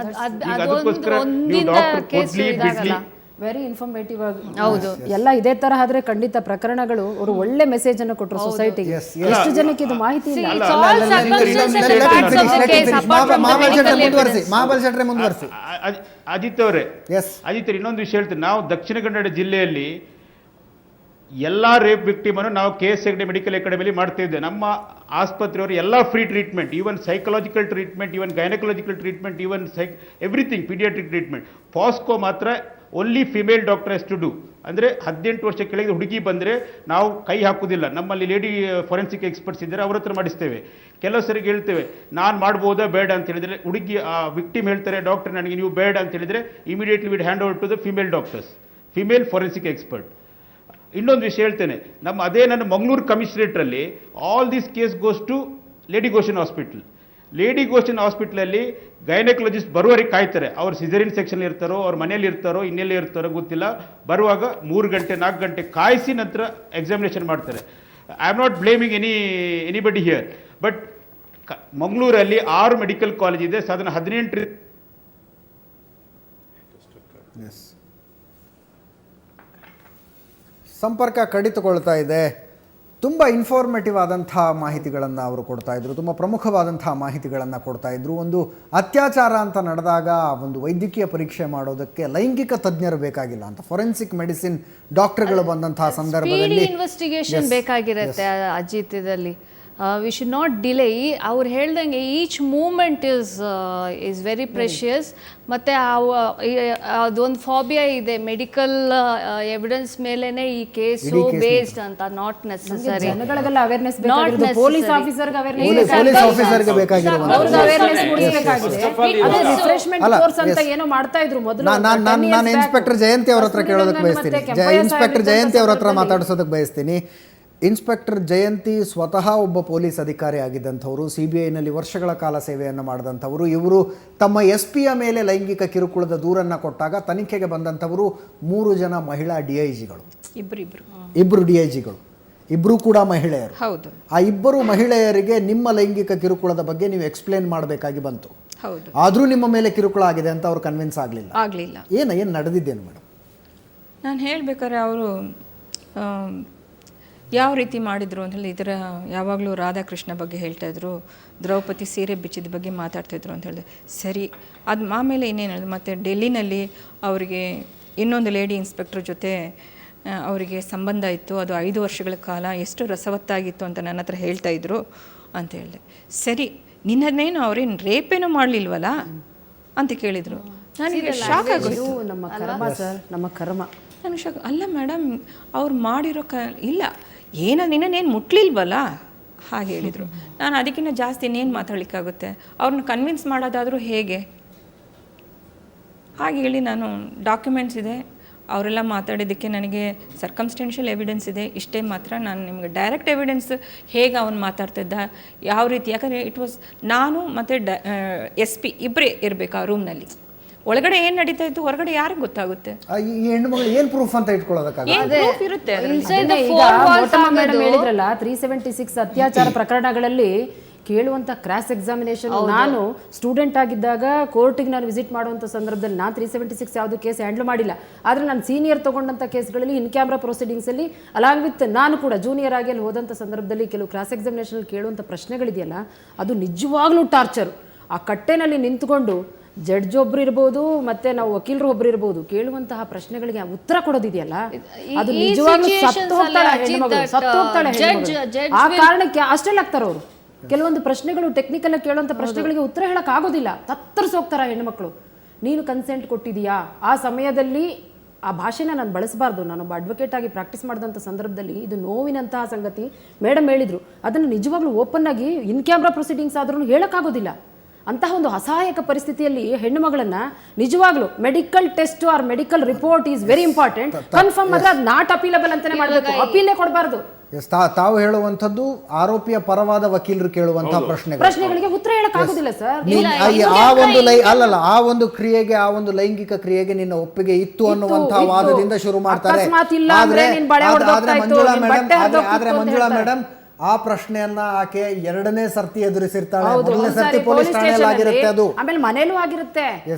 ಅದಕ್ಕೋಸ್ಕರ ನೀವು ಡಾಕ್ಟರ್ ಕೊಡ್ಲಿ ಬಿಡ್ಲಿ. ವೆರಿ ಇನ್ಫಾರ್ಮೇಟಿವ್ ಆಗಿ ಎಲ್ಲ ಇದೇ ತರ ಆದ್ರೆ ಖಂಡಿತ ಪ್ರಕರಣಗಳು ಅವರು ಒಳ್ಳೆ ಮೆಸೇಜ್ ಅನ್ನು ಕೊಟ್ಟರು ಸೊಸೈಟಿಗೆ. ಎಷ್ಟು ಜನಕ್ಕೆ ಇದು ಮಾಹಿತಿ ಇಲ್ಲ. ಅಜಿತ್ ಅವರೇ, ಅಜಿತ್ ಇನ್ನೊಂದು ವಿಷಯ ಹೇಳ್ತೀನಿ. ನಾವು ದಕ್ಷಿಣ ಕನ್ನಡ ಜಿಲ್ಲೆಯಲ್ಲಿ ಎಲ್ಲ ರೇಪ್ ವಿಕ್ಟಿಮ್ ಅನ್ನು ನಾವು KS ಹೆಗ್ಡೆ ಮೆಡಿಕಲ್ ಅಕಾಡೆಮಿಲಿ ಮಾಡ್ತಾ ಇದ್ದೇವೆ. ನಮ್ಮ ಆಸ್ಪತ್ರೆಯವರು ಎಲ್ಲ free treatment, even psychological treatment, even gynaecological treatment, even everything, paediatric treatment. POCSO ಮಾತ್ರ only female doctor has to do. ಅಂದರೆ 18 ವರ್ಷ ಕೆಳಗೆ ಹುಡುಗಿ ಬಂದರೆ ನಾವು ಕೈ ಹಾಕುವುದಿಲ್ಲ. ನಮ್ಮಲ್ಲಿ ಲೇಡಿ ಫೊರೆನ್ಸಿಕ್ ಎಕ್ಸ್ಪರ್ಟ್ಸ್ ಇದ್ದಾರೆ, ಅವ್ರ ಹತ್ರ ಮಾಡಿಸ್ತೇವೆ. ಕೆಲವು ಸರಿಗೆ ಹೇಳ್ತೇವೆ ನಾನು ಮಾಡ್ಬೋದಾ ಬೇಡ ಅಂತ ಹೇಳಿದರೆ, ಹುಡುಗಿ ವಿಕ್ಟಿಮ್ ಹೇಳ್ತಾರೆ ಡಾಕ್ಟರ್ ನನಗೆ ನೀವು ಬೇಡ ಅಂತ ಹೇಳಿದರೆ, immediately with hand over to the female doctors, female forensic expert. ಇನ್ನೊಂದು ವಿಷಯ ಹೇಳ್ತೇನೆ, ನನ್ನ ಮಂಗಳೂರು ಕಮಿಷನರೇಟ್ರಲ್ಲಿ all this case goes to lady Goschen hospital. Lady Goschen ಹಾಸ್ಪಿಟ್ಲಲ್ಲಿ ಗೈನಕಾಲಜಿಸ್ಟ್ ಬರುವವರೆಗೆ ಕಾಯ್ತಾರೆ. ಅವ್ರು ಸಿಸರಿನ್ ಸೆಕ್ಷನ್ ಇರ್ತಾರೋ, ಅವ್ರ ಮನೇಲಿ ಇರ್ತಾರೋ, ಇನ್ನೆಲ್ಲೇ ಇರ್ತಾರೋ ಗೊತ್ತಿಲ್ಲ. ಬರುವಾಗ 3 ಗಂಟೆ 4 ಗಂಟೆ ಕಾಯಿಸಿ ನಂತರ ಎಕ್ಸಾಮಿನೇಷನ್ ಮಾಡ್ತಾರೆ. I am not blaming anybody here, but ಮಂಗಳೂರಲ್ಲಿ 6 ಮೆಡಿಕಲ್ ಕಾಲೇಜ್ ಇದೆ. ಸಾಧಾರಣ 18 ಸಂಪರ್ಕ ಕಡಿತುಕೊಳ್ತಾ ಇದೆ. ತುಂಬ ಇನ್ಫಾರ್ಮೇಟಿವ್ ಆದಂಥ ಮಾಹಿತಿಗಳನ್ನು ಅವರು ಕೊಡ್ತಾ ಇದ್ರು, ತುಂಬ ಪ್ರಮುಖವಾದಂಥ ಮಾಹಿತಿಗಳನ್ನು ಕೊಡ್ತಾ ಇದ್ರು. ಒಂದು ಅತ್ಯಾಚಾರ ಅಂತ ನಡೆದಾಗ ಒಂದು ವೈದ್ಯಕೀಯ ಪರೀಕ್ಷೆ ಮಾಡೋದಕ್ಕೆ ಲೈಂಗಿಕ ತಜ್ಞರು ಬೇಕಾಗಿಲ್ಲ ಅಂತ, ಫೊರೆನ್ಸಿಕ್ ಮೆಡಿಸಿನ್ ಡಾಕ್ಟರ್ಗಳು ಬಂದಂತಹ ಸಂದರ್ಭದಲ್ಲಿ ಇನ್ವೆಸ್ಟಿಗೇಷನ್ ಬೇಕಾಗಿರುತ್ತೆ ಅಜಿತ್. ಇದರಲ್ಲಿ ವಿ ಶುಡ್ ನಾಟ್ ಡಿಲೇ. ಅವ್ರು ಹೇಳ್ದಂಗೆ each moment is very precious. ಮತ್ತು ಅದೊಂದು ಫಾಬಿಯಾ ಇದೆ, ಮೆಡಿಕಲ್ ಎವಿಡೆನ್ಸ್ ಮೇಲೆನೆ ಈ ಕೇಸು ಬೇಸ್ಡ್ ಅಂತ. Not necessary. ಜನಗಳಿಗೆಲ್ಲ ಅವೇರ್ನೆಸ್ ಬೇಕಾಗಿರೋದು, ಪೊಲೀಸ್ ಆಫೀಸರ್ಗೆ ಪೊಲೀಸ್ ಆಫೀಸರ್ಗೆ ಬೇಕಾಗಿರುವ ಅವೇರ್ನೆಸ್ ಮೂಡಿಸಬೇಕಾಗಿದೆ. ಅದೇ ರಿಫ್ರೆಶ್ಮೆಂಟ್ ಕೋರ್ಸ್ ಅಂತ ಏನೋ ಮಾಡ್ತಾ ಇದ್ರು ಮೊದಲು. ನಾನು ಇನ್ಸ್ಪೆಕ್ಟರ್ ಜಯಂತಿ ಅವ್ರ ಹತ್ರ ಕೇಳೋದಕ್ಕೆ ಬಯಸ್ತೀನಿ, ಇನ್ಸ್ಪೆಕ್ಟರ್ ಜಯಂತಿ ಅವ್ರ ಹತ್ರ ಮಾತಾಡಿಸೋದಕ್ಕೆ ಬಯಸ್ತೀನಿ. ಇನ್ಸ್ಪೆಕ್ಟರ್ ಜಯಂತಿ ಸ್ವತಃ ಒಬ್ಬ ಪೊಲೀಸ್ ಅಧಿಕಾರಿ ಆಗಿದ್ದಂಥವರು, CBIನಲ್ಲಿ ವರ್ಷಗಳ ಕಾಲ ಸೇವೆಯನ್ನು ಮಾಡಿದಂಥವರು. ಇವರು ತಮ್ಮ SP ಯ ಮೇಲೆ ಲೈಂಗಿಕ ಕಿರುಕುಳದ ದೂರನ್ನು ಕೊಟ್ಟಾಗ ತನಿಖೆಗೆ ಬಂದಂಥವರು 3 ಜನ ಮಹಿಳಾ DIGಗಳು, ಇಬ್ಬರು DIGಗಳು, ಇಬ್ಬರು ಕೂಡ ಮಹಿಳೆಯರು. ಹೌದು. ಆ ಇಬ್ಬರು ಮಹಿಳೆಯರಿಗೆ ನಿಮ್ಮ ಲೈಂಗಿಕ ಕಿರುಕುಳದ ಬಗ್ಗೆ ನೀವು ಎಕ್ಸ್ಪ್ಲೇನ್ ಮಾಡಬೇಕಾಗಿ ಬಂತು. ಹೌದು. ಆದರೂ ನಿಮ್ಮ ಮೇಲೆ ಕಿರುಕುಳ ಆಗಿದೆ ಅಂತ ಅವ್ರು ಕನ್ವಿನ್ಸ್ ಆಗಲಿಲ್ಲ. ಏನು ನಡೆದಿದ್ದೇನು ಮೇಡಮ್? ನಾನು ಹೇಳ್ಬೇಕಾದ್ರೆ ಅವರು ಯಾವ ರೀತಿ ಮಾಡಿದ್ರು ಅಂತ ಹೇಳಿ, ಇದರ ಯಾವಾಗಲೂ ರಾಧಾಕೃಷ್ಣ ಬಗ್ಗೆ ಹೇಳ್ತಾಯಿದ್ರು, ದ್ರೌಪದಿ ಸೀರೆ ಬಿಚ್ಚಿದ ಬಗ್ಗೆ ಮಾತಾಡ್ತಾಯಿದ್ರು ಅಂತ ಹೇಳಿದೆ. ಸರಿ, ಅದು ಆಮೇಲೆ ಇನ್ನೇನು ಹೇಳಿದ್ರು, ಮತ್ತು ಡೆಲ್ಲಿನಲ್ಲಿ ಅವರಿಗೆ ಇನ್ನೊಂದು ಲೇಡಿ ಇನ್ಸ್ಪೆಕ್ಟರ್ ಜೊತೆ ಅವರಿಗೆ ಸಂಬಂಧ ಇತ್ತು, ಅದು 5 ವರ್ಷಗಳ ಕಾಲ ಎಷ್ಟು ರಸವತ್ತಾಗಿತ್ತು ಅಂತ ನನ್ನ ಹತ್ರ ಹೇಳ್ತಾಯಿದ್ರು ಅಂತ ಹೇಳಿದೆ. ಸರಿ, ನಿನ್ನನ್ನೇನು ಅವ್ರೇನು ರೇಪೇನೂ ಮಾಡಲಿಲ್ವಲ್ಲ ಅಂತ ಕೇಳಿದರು. ನನಗೆ ಶಾಕ್ ಆಗೋದು. ನಮ್ಮ ಕರ್ಮ ಸರ್, ನಮ್ಮ ಕರ್ಮ. ನನಗೆ ಶಾಕ್. ಅಲ್ಲ ಮೇಡಮ್, ಅವ್ರು ಮಾಡಿರೋ ಇಲ್ಲ, ನಿನ್ನೇನು ಮುಟ್ಲಿಲ್ವಲ್ಲ ಹಾಗೆ ಹೇಳಿದರು. ನಾನು ಅದಕ್ಕಿಂತ ಜಾಸ್ತಿ ಇನ್ನೇನು ಮಾತಾಡಲಿಕ್ಕಾಗುತ್ತೆ, ಅವ್ರನ್ನ ಕನ್ವಿನ್ಸ್ ಮಾಡೋದಾದರೂ ಹೇಗೆ? ಹಾಗೆ ಹೇಳಿ ನಾನು ಡಾಕ್ಯುಮೆಂಟ್ಸ್ ಇದೆ, ಅವರೆಲ್ಲ ಮಾತಾಡಿದ್ದಕ್ಕೆ ನನಗೆ ಸರ್ಕಮ್ಸ್ಟೆನ್ಷಿಯಲ್ ಎವಿಡೆನ್ಸ್ ಇದೆ, ಇಷ್ಟೇ ಮಾತ್ರ. ನಾನು ನಿಮಗೆ ಡೈರೆಕ್ಟ್ ಎವಿಡೆನ್ಸ್ ಹೇಗೆ ಅವನು ಮಾತಾಡ್ತಿದ್ದ, ಯಾವ ರೀತಿ, ಯಾಕಂದರೆ ಇಟ್ ವಾಸ್ ನಾನು ಮತ್ತು SP ಇಬ್ಬರೇ ಇರಬೇಕು ಆ ರೂಮ್ನಲ್ಲಿ. ಒಳಗಡೆ ಏನು ನಡೀತಾ ಇತ್ತು, ಹೊರಗಡೆ ಯಾರಿಗೆ ಗೊತ್ತಾಗುತ್ತೆ? ಈ ಹೆಣ್ಣುಮಗಳು ಏನು ಪ್ರೂಫ್ ಅಂತ ಇಟ್ಕೊಳ್ಳೋದಕ್ಕಾಗಲ್ಲ, ಇರುತ್ತೆ. ಹೇಳಿದ್ರಲ್ಲ 376 ಅತ್ಯಾಚಾರ ಪ್ರಕರಣಗಳಲ್ಲಿ ಕೇಳುವಂಥ ಕ್ರಾಸ್ ಎಕ್ಸಾಮಿನೇಷನ್. ನಾನು ಸ್ಟೂಡೆಂಟ್ ಆಗಿದ್ದಾಗ ಕೋರ್ಟಿಗೆ ನಾನು ವಿಸಿಟ್ ಮಾಡುವಂಥ ಸಂದರ್ಭದಲ್ಲಿ ನಾನು 376 ಯಾವುದು ಕೇಸ್ ಹ್ಯಾಂಡಲ್ ಮಾಡಿಲ್ಲ. ಆದರೆ ನಾನು ಸೀನಿಯರ್ ತೊಗೊಂಡಂಥ ಕೇಸ್ಗಳಲ್ಲಿ ಇನ್ ಕ್ಯಾಮ್ರಾ ಪ್ರೊಸೀಡಿಂಗ್ಸಲ್ಲಿ ಅಲಾಂಗ್ ವಿತ್ ನಾನು ಕೂಡ ಜೂನಿಯರ್ ಆಗಿ ಅಲ್ಲಿ ಹೋದಂಥ ಸಂದರ್ಭದಲ್ಲಿ ಕೆಲವು ಕ್ರಾಸ್ ಎಕ್ಸಾಮಿನೇಷನಲ್ಲಿ ಕೇಳುವಂಥ ಪ್ರಶ್ನೆಗಳಿದೆಯಲ್ಲ, ಅದು ನಿಜವಾಗ್ಲೂ ಟಾರ್ಚರು. ಆ ಕಟ್ಟೆನಲ್ಲಿ ನಿಂತ್ಕೊಂಡು ಜಡ್ಜ್ ಒಬ್ರು ಇರ್ಬೋದು, ಮತ್ತೆ ನಾವು ವಕೀಲರು ಒಬ್ರು ಇರ್ಬೋದು, ಕೇಳುವಂತಹ ಪ್ರಶ್ನೆಗಳಿಗೆ ಉತ್ತರ ಕೊಡೋದಿದೆಯಲ್ಲ, ಅದು ನಿಜವಾಗ್ಲೂ ಸತ್ತು ಹೋಗ್ತಾಳೆ ಹೆಣ್ಮಗಳು, ಸತ್ತು ಹೋಗ್ತಾಳೆ ಹೆಣ್ಮಗಳು. ಆ ಕಾರಣಕ್ಕೆ ಅಷ್ಟೆಲ್ಲ ಆಗ್ತಾರೆ ಅವರು. ಕೆಲವೊಂದು ಪ್ರಶ್ನೆಗಳು ಟೆಕ್ನಿಕಲ್ ಕೇಳುವಂಥ ಪ್ರಶ್ನೆಗಳಿಗೆ ಉತ್ತರ ಹೇಳಕ್ ಆಗೋದಿಲ್ಲ, ತತ್ತರಿಸೋಗ್ತಾರ ಹೆಣ್ಮಕ್ಳು. ನೀನು ಕನ್ಸೆಂಟ್ ಕೊಟ್ಟಿದೀಯಾ? ಆ ಸಮಯದಲ್ಲಿ ಆ ಭಾಷೆನ ನಾನು ಬಳಸಬಾರ್ದು. ನಾನೊಬ್ಬ ಅಡ್ವೊಕೇಟ್ ಆಗಿ ಪ್ರಾಕ್ಟೀಸ್ ಮಾಡಿದಂಥ ಸಂದರ್ಭದಲ್ಲಿ ಇದು ನೋವಿನಂತಹ ಸಂಗತಿ ಮೇಡಮ್ ಹೇಳಿದ್ರು. ಅದನ್ನು ನಿಜವಾಗ್ಲೂ ಓಪನ್ ಆಗಿ ಇನ್ ಕ್ಯಾಮ್ರಾ ಪ್ರೊಸೀಡಿಂಗ್ಸ್ ಆದ್ರೂ ಹೇಳಕ್ಕಾಗೋದಿಲ್ಲ. ಅಂತಹ ಒಂದು ಅಸಹಾಯಕ ಪರಿಸ್ಥಿತಿಯಲ್ಲಿ ಹೆಣ್ಣು ಮಗಳನ್ನ ನಿಜವಾಗ್ಲೂ medical test or medical report is very important. Confirm ಆದ್ರೆ ಅದು ನಾಟ್ ಅಪೀಲಬಲ್ ಅಂತಾನೆ ಮಾಡಬೇಕು, ಅಪೀಲೇ ಕೊಡಬಾರ್ದು. ತಾವು ಹೇಳುವಂಥದ್ದು ಆರೋಪಿಯ ಪರವಾದ ವಕೀಲರು ಕೇಳುವಂತಹ ಪ್ರಶ್ನೆಗಳಿಗೆ ಉತ್ತರ ಹೇಳಕ್ ಆಗೋದಿಲ್ಲ ಸರ್. ಆ ಒಂದು ಕ್ರಿಯೆಗೆ, ಆ ಒಂದು ಲೈಂಗಿಕ ಕ್ರಿಯೆಗೆ ನಿನ್ನ ಒಪ್ಪಿಗೆ ಇತ್ತು ಅನ್ನುವಂತಹ ವಾದದಿಂದ ಶುರು ಮಾಡ್ತಾರೆ. ಆದ್ರೆ ಮಂಜುಳಾ ಮೇಡಮ್ ಆ ಪ್ರಶ್ನೆಯನ್ನ ಆಕೆ 2ನೇ ಸರ್ತಿ ಎದುರಿಸಿರ್ತಾಳೆ. 1ನೇ ಸರ್ತಿ ಪೊಲೀಸ್ ಠಾಣೆಯಲ್ಲಾಗಿರುತ್ತೆ, ಅದು ಆಮೇಲೆ ಮನೇಲೂ ಆಗಿರುತ್ತೆ.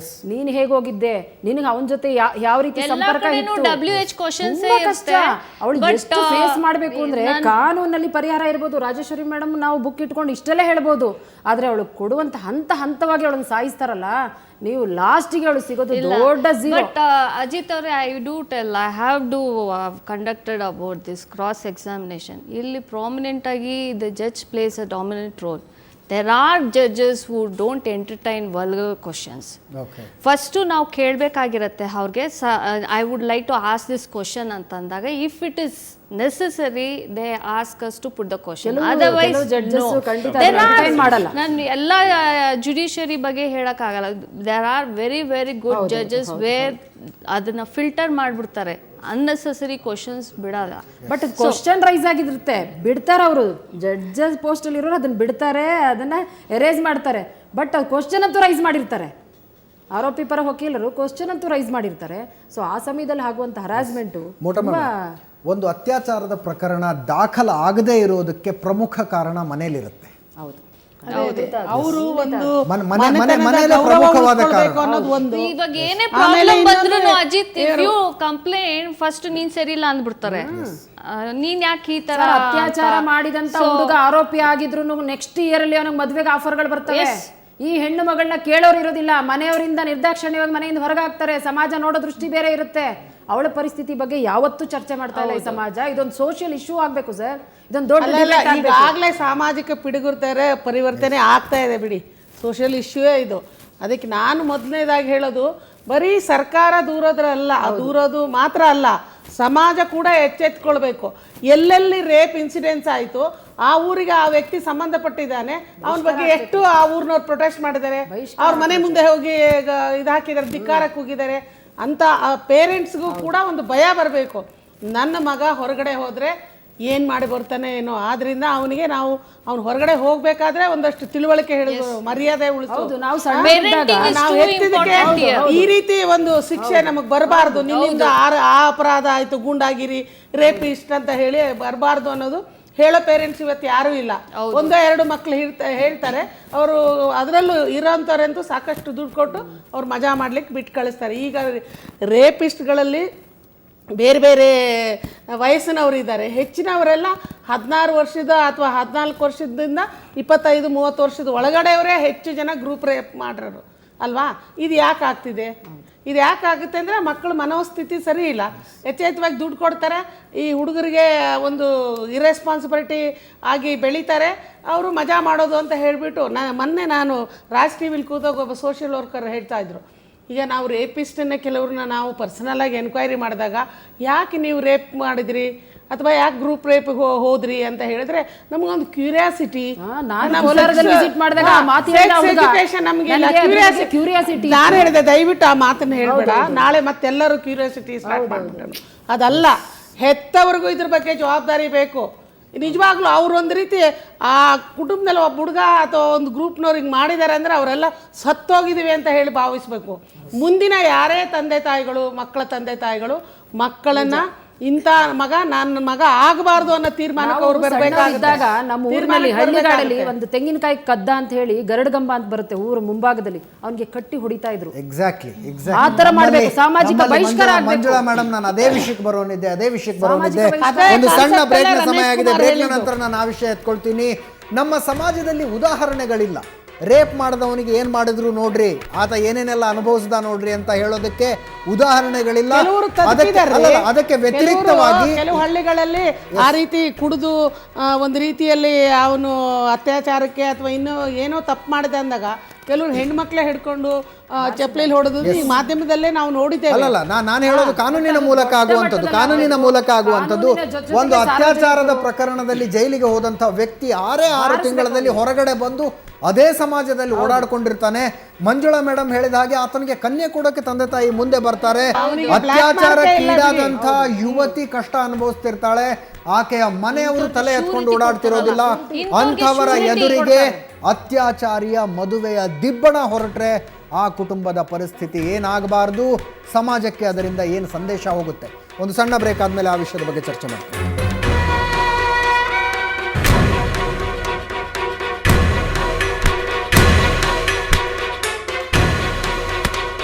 ನೀನ್ ಹೇಗೆ ಹೋಗಿದ್ದೆ, ನಿನಗೆ ಅವನ ಜೊತೆ ಯಾವ ರೀತಿ ಸಂಪರ್ಕ ಇತ್ತು, ಅವಳು ಎಷ್ಟು ಫೇಸ್ ಮಾಡ್ಬೇಕು ಅಂದ್ರೆ ಕಾನೂನಲ್ಲಿ ಪರಿಹಾರ ಇರ್ಬೋದು. ರಾಜೇಶ್ವರಿ ಮೇಡಮ್ ನಾವು ಬುಕ್ ಇಟ್ಕೊಂಡು ಇಷ್ಟೆಲ್ಲ ಹೇಳ್ಬೋದು, ಆದ್ರೆ ಅವಳು ಕೊಡುವಂತ ಹಂತವಾಗಿ ಅವಳನ್ನ ಸಾಯಿಸ್ತಾರಲ್ಲ, ನೀವು ಲಾಸ್ಟಿಗೆ ಅವಳು ಸಿಗೋದು ದೊಡ್ಡ ಝೀರೋ. ಬಟ್ ಅಜಿತ್ ಅವರೇ, I do tell, I have do conducted about this cross examination. ಇಲ್ಲಿ ಪ್ರಾಮಿನೆಂಟ್ ಆಗಿ the judge plays a dominant role. There are judges who don't entertain vulgar questions. First ನಾವು ಕೇಳಬೇಕಾಗಿರುತ್ತೆ ಅವ್ರಿಗೆ, I would like to ask this question ಅಂತಂದಾಗ, if it is necessary they ask us to put the question, otherwise no. ನಾನು ಎಲ್ಲ judiciary ಬಗ್ಗೆ ಹೇಳಕ್ಕಾಗಲ್ಲ. there are very very good judges where ಅದನ್ನ filter ಮಾಡ್ಬಿಡ್ತಾರೆ, ಅನ್ನೆಸೆಸರಿ ಕ್ವಶನ್ಸ್ ಬಿಡಲ್ಲ. But question raise ಆಗಿರುತ್ತೆ, ಬಿಡ್ತಾರೆ ಅವರು. ಜಡ್ಜಸ್ ಪೋಸ್ಟ್ ಅಲ್ಲಿ ಇರೋರು ಅದನ್ನ ಬಿಡ್ತಾರೆ, ಅದನ್ನ ಎರೇಸ್ ಮಾಡ್ತಾರೆ. ಬಟ್ ಕ್ವಶನ್ ಅಂತೂ ರೈಸ್ ಮಾಡಿರ್ತಾರೆ. ಆರೋಪಿ ಪರ ವಕೀಲರು ಕ್ವಶನ್ ಅಂತೂ ರೈಸ್ ಮಾಡಿರ್ತಾರೆ. ಸೊ ಆ ಸಮಯದಲ್ಲಿ ಆಗುವಂತ ಹರಾಸ್ಮೆಂಟು, ಒಂದು ಅತ್ಯಾಚಾರದ ಪ್ರಕರಣ ದಾಖಲಾಗದೇ ಇರೋದಕ್ಕೆ ಪ್ರಮುಖ ಕಾರಣ ಮನೇಲಿರುತ್ತೆ. ಹೌದು, ಅವರು ಒಂದು ಪ್ರಮುಖವಾದ ಇವಾಗ ಏನೇ ಪ್ರಾಬ್ಲಮ್ ಬಂದ್ರು Ajit, if you complaint first ನೀನ್ ಸರಿ ಇಲ್ಲ ಅಂದ್ಬಿಡ್ತಾರೆ. ನೀನ್ ಯಾಕೆ ಈ ತರ ಅತ್ಯಾಚಾರ ಮಾಡಿದಂತ ಹುಡುಗ ಆರೋಪಿ ಆಗಿದ್ರು ನೆಕ್ಸ್ಟ್ ಇಯರ್ ಅಲ್ಲಿ ಅವನಿಗೆ ಮದ್ವೆಗೆ ಆಫರ್ಗಳು ಬರ್ತವೆ. ಈ ಹೆಣ್ಣು ಮಗಳನ್ನ ಕೇಳೋರು ಇರೋದಿಲ್ಲ, ಮನೆಯವರಿಂದ ನಿರ್ದಾಕ್ಷಿಣ್ಯವಾಗಿ ಮನೆಯಿಂದ ಹೊರಗಾಗ್ತಾರೆ. ಸಮಾಜ ನೋಡೋ ದೃಷ್ಟಿ ಬೇರೆ ಇರುತ್ತೆ. ಅವಳ ಪರಿಸ್ಥಿತಿ ಬಗ್ಗೆ ಯಾವತ್ತೂ ಚರ್ಚೆ ಮಾಡ್ತಾ ಇಲ್ಲ ಈ ಸಮಾಜ. ಇದೊಂದು ಸೋಷಿಯಲ್ ಇಶ್ಯೂ ಆಗ್ಬೇಕು ಸರ್, ಇದೊಂದು ದೊಡ್ಡ debate ಆಗ್ಬೇಕು. ಈಗಾಗಲೇ ಸಾಮಾಜಿಕ ಪಿಡುಗುರ್ತಾರೆ ಪರಿವರ್ತನೆ ಆಗ್ತಾ ಇದೆ ಬಿಡಿ, ಸೋಷಿಯಲ್ ಇಶ್ಯೂಯೇ ಇದು. ಅದಕ್ಕೆ ನಾನು ಮೊದಲನೇದಾಗಿ ಹೇಳೋದು, ಬರೀ ಸರ್ಕಾರ ದೂರೋದು ಮಾತ್ರ ಅಲ್ಲ, ಸಮಾಜ ಕೂಡ ಎಚ್ಚೆತ್ಕೊಳ್ಬೇಕು. ಎಲ್ಲೆಲ್ಲಿ ರೇಪ್ ಇನ್ಸಿಡೆನ್ಸ್ ಆಯಿತು ಆ ಊರಿಗೆ ಆ ವ್ಯಕ್ತಿ ಸಂಬಂಧಪಟ್ಟಿದ್ದಾನೆ, ಅವನ ಬಗ್ಗೆ ಎಷ್ಟು ಆ ಊರಿನವ್ರು ಪ್ರೊಟೆಸ್ಟ್ ಮಾಡಿದ್ದಾರೆ, ಅವ್ರ ಮನೆ ಮುಂದೆ ಹೋಗಿ ಇದು ಹಾಕಿದ್ದಾರೆ, ಧಿಕ್ಕಾರಕ್ಕೆ ಹೋಗಿದ್ದಾರೆ ಅಂತ ಆ ಪೇರೆಂಟ್ಸ್ಗೂ ಕೂಡ ಒಂದು ಭಯ ಬರಬೇಕು. ನನ್ನ ಮಗ ಹೊರಗಡೆ ಹೋದರೆ ಏನು ಮಾಡಿ ಬರ್ತಾನೆ ಏನೋ, ಆದ್ರಿಂದ ಅವನಿಗೆ ಅವ್ನು ಹೊರಗಡೆ ಹೋಗ್ಬೇಕಾದ್ರೆ ಒಂದಷ್ಟು ತಿಳುವಳಿಕೆ ಹೇಳಿದ್ರು, ಮರ್ಯಾದೆ ಉಳಿಸೋದು. ನಾವು ಎತ್ತಿದಕ್ಕೆ ಈ ರೀತಿ ಒಂದು ಶಿಕ್ಷೆ ನಮಗೆ ಬರಬಾರ್ದು, ನಿನ್ನಿಂದ ಆ ಅಪರಾಧ ಆಯ್ತು, ಗೂಂಡಾಗಿರಿ, ರೇಪಿಸ್ಟ್ ಅಂತ ಹೇಳಿ ಬರಬಾರ್ದು ಅನ್ನೋದು ಹೇಳೋ ಪೇರೆಂಟ್ಸ್ ಇವತ್ತು ಯಾರೂ ಇಲ್ಲ. ಒಂದೋ ಎರಡು ಮಕ್ಳು ಹೇಳ್ತಾರೆ, ಅವರು ಅದರಲ್ಲೂ ಇರೋಂಥವ್ರಂತೂ ಸಾಕಷ್ಟು ದುಡ್ಡು ಕೊಟ್ಟು ಅವ್ರು ಮಜಾ ಮಾಡ್ಲಿಕ್ಕೆ ಬಿಟ್ಟು ಕಳಿಸ್ತಾರೆ. ಈಗ ರೇಪಿಸ್ಟ್ಗಳಲ್ಲಿ ಬೇರೆ ಬೇರೆ ವಯಸ್ಸಿನವರು ಇದ್ದಾರೆ, ಹೆಚ್ಚಿನವರೆಲ್ಲ 16 ವರ್ಷದ ಅಥವಾ 14 ವರ್ಷದಿಂದ 25-30 ವರ್ಷದ ಒಳಗಡೆಯವರೇ ಹೆಚ್ಚು ಜನ ಗ್ರೂಪ್ ರೇಪ್ ಮಾಡಿರೋರು ಅಲ್ವಾ. ಇದು ಯಾಕೆ ಆಗ್ತಿದೆ? ಇದು ಯಾಕೆ ಆಗುತ್ತೆ ಅಂದರೆ ಮಕ್ಕಳ ಮನೋಸ್ಥಿತಿ ಸರಿ ಇಲ್ಲ, ಎಚ್ಚೆತ್ತವಾಗಿ ದುಡ್ಡು ಕೊಡ್ತಾರೆ, ಈ ಹುಡುಗರಿಗೆ ಒಂದು ಇರೆಸ್ಪಾನ್ಸಿಬಿಲಿಟಿ ಆಗಿ ಬೆಳೀತಾರೆ, ಅವರು ಮಜಾ ಮಾಡೋದು ಅಂತ ಹೇಳಿಬಿಟ್ಟು. ಮೊನ್ನೆ ನಾನು ರಾಜ್ ಟಿವಿಲಿ ಕೂತಾಗ ಒಬ್ಬ ಸೋಷಿಯಲ್ ವರ್ಕರ್ ಹೇಳ್ತಾ ಇದ್ರು, ಈಗ ನಾವು ರೇಪಿಸ್ಟನ್ನೇ ಕೆಲವ್ರನ್ನ ನಾವು ಪರ್ಸನಲಾಗಿ ಎನ್ಕ್ವೈರಿ ಮಾಡಿದಾಗ, ಯಾಕೆ ನೀವು ರೇಪ್ ಮಾಡಿದ್ರಿ ಅಥವಾ ಯಾಕೆ ಗ್ರೂಪ್ ರೇಪ್ಗೆ ಹೋದ್ರಿ ಅಂತ ಹೇಳಿದ್ರೆ ನಮಗೊಂದು ಕ್ಯೂರಿಯಾಸಿಟಿ. ನಾನು ಹೇಳಿದೆ ದಯವಿಟ್ಟು ಆ ಮಾತನ್ನ ಹೇಳ್ಬೇಡ, ನಾಳೆ ಮತ್ತೆಲ್ಲರೂ ಕ್ಯೂರಿಯಾಸಿಟಿ ಸ್ಟಾರ್ಟ್ ಮಾಡ್ಬಿಟ್ಟು. ಅದಲ್ಲ, ಹೆತ್ತವರಿಗೂ ಇದ್ರ ಬಗ್ಗೆ ಜವಾಬ್ದಾರಿ ಬೇಕು. ನಿಜವಾಗ್ಲೂ ಅವ್ರೊಂದು ರೀತಿ ಆ ಕುಟುಂಬದಲ್ಲಿ ಒಬ್ಬ ಹುಡುಗ ಅಥವಾ ಒಂದು ಗ್ರೂಪ್ನವ್ರು ಹಿಂಗೆ ಮಾಡಿದ್ದಾರೆ ಅಂದರೆ ಅವರೆಲ್ಲ ಸತ್ತೋಗಿದ್ದೀವಿ ಅಂತ ಹೇಳಿ ಭಾವಿಸ್ಬೇಕು. ಮುಂದಿನ ಯಾರೇ ತಂದೆ ತಾಯಿಗಳು, ಮಕ್ಕಳ ತಂದೆ ತಾಯಿಗಳು ಮಕ್ಕಳನ್ನ ಇಂಥ ನನ್ನ ಮಗ ಆಗಬಾರ್ದು ಅನ್ನೋ ತೀರ್ಮಾನಕ್ಕೆ ಅವ್ರು ಬರಬೇಕಾದಾಗ, ನಮ್ಮ ಊರಿನಲ್ಲಿ ಹಳ್ಳಿಗಾಡಲ್ಲಿ ಒಂದು ತೆಂಗಿನಕಾಯಿ ಕದ್ದ ಅಂತ ಹೇಳಿ ಗರಡ್ಗಂಬ ಅಂತ ಬರುತ್ತೆ ಊರು ಮುಂಭಾಗದಲ್ಲಿ, ಅವನಿಗೆ ಕಟ್ಟಿ ಹೊಡಿತಾ ಇದ್ರು. ಎಕ್ಸಾಕ್ಟ್ಲಿ ಆ ತರ ಮಾಡ್ಬೇಕು, ಸಾಮಾಜಿಕ ಬಹಿಷ್ಕಾರ ಆಗ್ಬೇಕು. ಮಂಜುಳಾ ಮೇಡಮ್, ನಾನು ಅದೇ ವಿಷಯಕ್ಕೆ ಬರೋನಿದ್ದೆ. ಒಂದು ಸಣ್ಣ ಬ್ರೇಕ್ನ ಸಮಯ ಆಗಿದೆ, ಬ್ರೇಕ್ನ ನಂತರ ನಾನು ಆ ವಿಷಯ ಎತ್ಕೊಳ್ತೀನಿ. ನಮ್ಮ ಸಮಾಜದಲ್ಲಿ ಉದಾಹರಣೆಗಳಿಲ್ಲ. ರೇಪ್ ಮಾಡಿದವನಿಗೆ ಏನು ಮಾಡಿದ್ರು ನೋಡ್ರಿ, ಆತ ಏನೇನೆಲ್ಲ ಅನುಭವಿಸ್ದ ನೋಡ್ರಿ ಅಂತ ಹೇಳೋದಕ್ಕೆ ಉದಾಹರಣೆಗಳಿಲ್ಲ. ಅದಕ್ಕೆ ವ್ಯತಿರಿಕ್ತವಾಗಿ ಕೆಲವು ಹಳ್ಳಿಗಳಲ್ಲಿ ಆ ರೀತಿ ಕುಡಿದು ಒಂದು ರೀತಿಯಲ್ಲಿ ಅವನು ಅತ್ಯಾಚಾರಕ್ಕೆ ಅಥವಾ ಇನ್ನೂ ಏನೋ ತಪ್ಪು ಮಾಡಿದೆ ಅಂದಾಗ ಕೆಲವರು ಹೆಣ್ಮಕ್ಳೇ ಹಿಡ್ಕೊಂಡು ಚಪ್ಪಲಿಲಿ ಹೊಡೆದು ಈ ಮಾಧ್ಯಮದಲ್ಲೇ ನಾವು ನೋಡಿದ್ದೇವೆ. ಅಲ್ಲಲ್ಲ, ನಾನು ಹೇಳೋದು ಕಾನೂನಿನ ಮೂಲಕ ಆಗುವಂಥದ್ದು. ಒಂದು ಅತ್ಯಾಚಾರದ ಪ್ರಕರಣದಲ್ಲಿ ಜೈಲಿಗೆ ಹೋದಂಥ ವ್ಯಕ್ತಿ 6 ತಿಂಗಳಲ್ಲಿ ಹೊರಗಡೆ ಬಂದು ಅದೇ ಸಮಾಜದಲ್ಲಿ ಓಡಾಡ್ಕೊಂಡಿರ್ತಾನೆ. ಮಂಜುಳಾ ಮೇಡಮ್ ಹೇಳಿದ ಹಾಗೆ ಆತನಿಗೆ ಕನ್ಯೆ ಕೊಡೋಕೆ ತಂದೆ ತಾಯಿ ಮುಂದೆ ಬರ್ತಾರೆ. ಅತ್ಯಾಚಾರಕ್ಕೀಡಾದಂಥ ಯುವತಿ ಕಷ್ಟ ಅನುಭವಿಸ್ತಿರ್ತಾಳೆ, ಆಕೆಯ ಮನೆಯವರು ತಲೆ ಎತ್ಕೊಂಡು ಓಡಾಡ್ತಿರೋದಿಲ್ಲ. ಅಂಥವರ ಎದುರಿಗೆ ಅತ್ಯಾಚಾರಿಯ ಮದುವೆಯ ದಿಬ್ಬಣ ಹೊರಟ್ರೆ ಆ ಕುಟುಂಬದ ಪರಿಸ್ಥಿತಿ ಏನಾಗಬಾರ್ದು, ಸಮಾಜಕ್ಕೆ ಅದರಿಂದ ಏನು ಸಂದೇಶ ಹೋಗುತ್ತೆ. ಒಂದು ಸಣ್ಣ ಬ್ರೇಕ್ ಆದಮೇಲೆ ಆ ವಿಷಯದ ಬಗ್ಗೆ ಚರ್ಚೆ ಮಾಡ್ತೀವಿ.